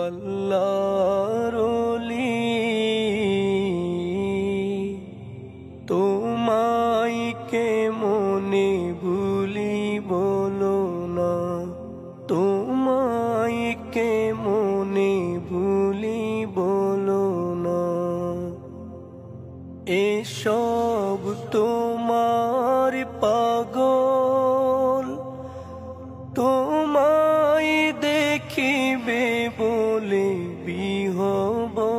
আল্লাহর ওলি, তোমায় কেমনে ভুলি বলো না, তোমায় কেমনে ভুলি বলো না। এসব তোমার পাগল, তোমায় দেখিবে বলে বিহ্বল।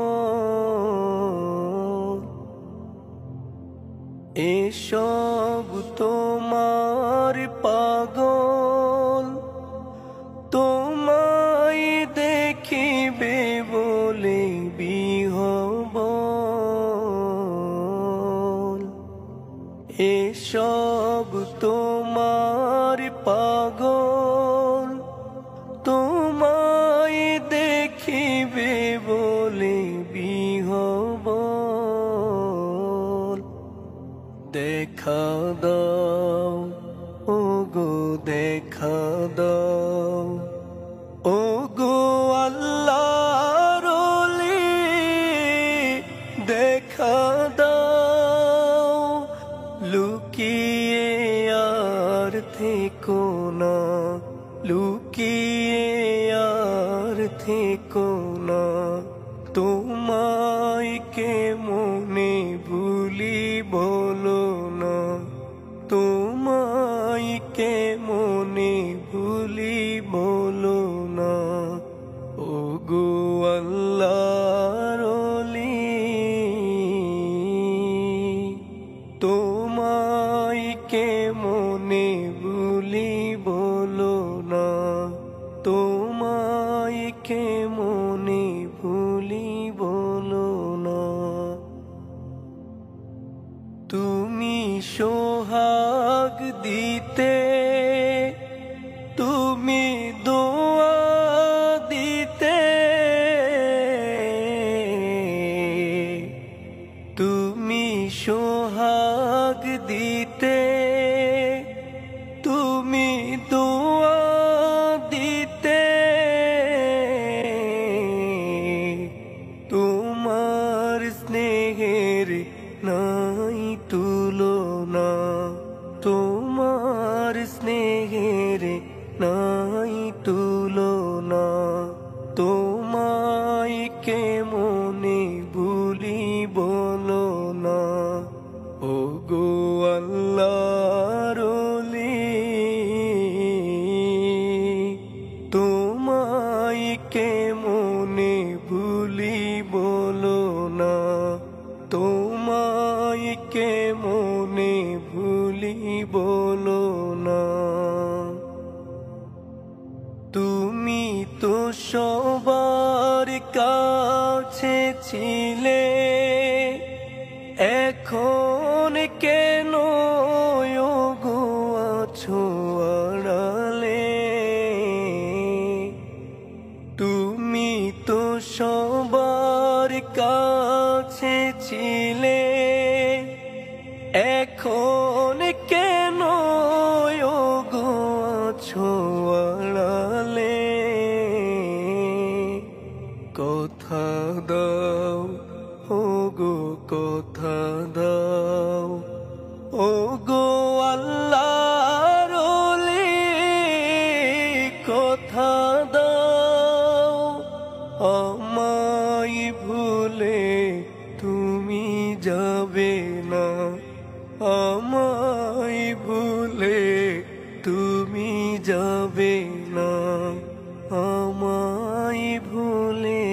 এসব তোমার পাগল, তোমায় দেখিবে বলে বিহ্বল। এসব তোমার পাগল, তোমায় দেখিবে বলে বিহ্বল। দেখা দাও ওগো দেখা দাও, ওগো আল্লাহর ওলি, দেখা দাও। লুকিয়ে আর থেকো না, লুকিয়ে আর থেকো না। তোমায় কেমনে ভুলি বলো না, তোমায় কেমনে ভুলি বলো না। ওগো আল্লাহর ওলি, তোমায় কেমনে ভুলি বলো না, তোমায় কেমনে ভুলি বলো না। তুমি সোহাগ দিতে, তুমি দোয়া দিতে, তুমি সোহাগ দিতে, তুমি দোয়া দিতে। তোমার স্নেহের নাই তুলনা, তোমার স্নেহের নাই তুলনা। তোমায় কেমনে ভুলি বলো না, ওগো আল্লাহর ওলি, তোমায় কেমনে ভুলি বলো না, তোমায় কেমনে ভুলি বলো না। তুমি তো সবার কাছে ছিলে, এখন কেন ওগো আছো আড়ালে। তুমি তো সবার কাছে ছিলে, এখন কেন ওগো আছো আড়ালে। কথা দাও ওগো কথা দাও, ওগো আল্লাহর ওলি, কথা দাও। আমায় ভুলে তুমি যাবে না, আমায় ভুলে তুমি যাবে না, আমায় ভুলে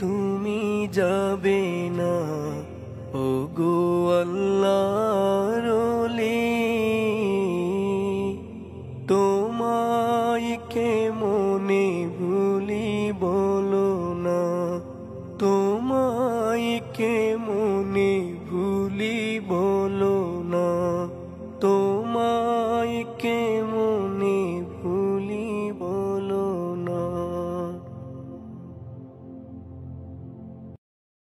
তুমি যাবে না। ওগো আল্লাহর ওলি, তোমায় কেমনে ভুলি বলো না, তোমায় কেমনে ভুলি বলো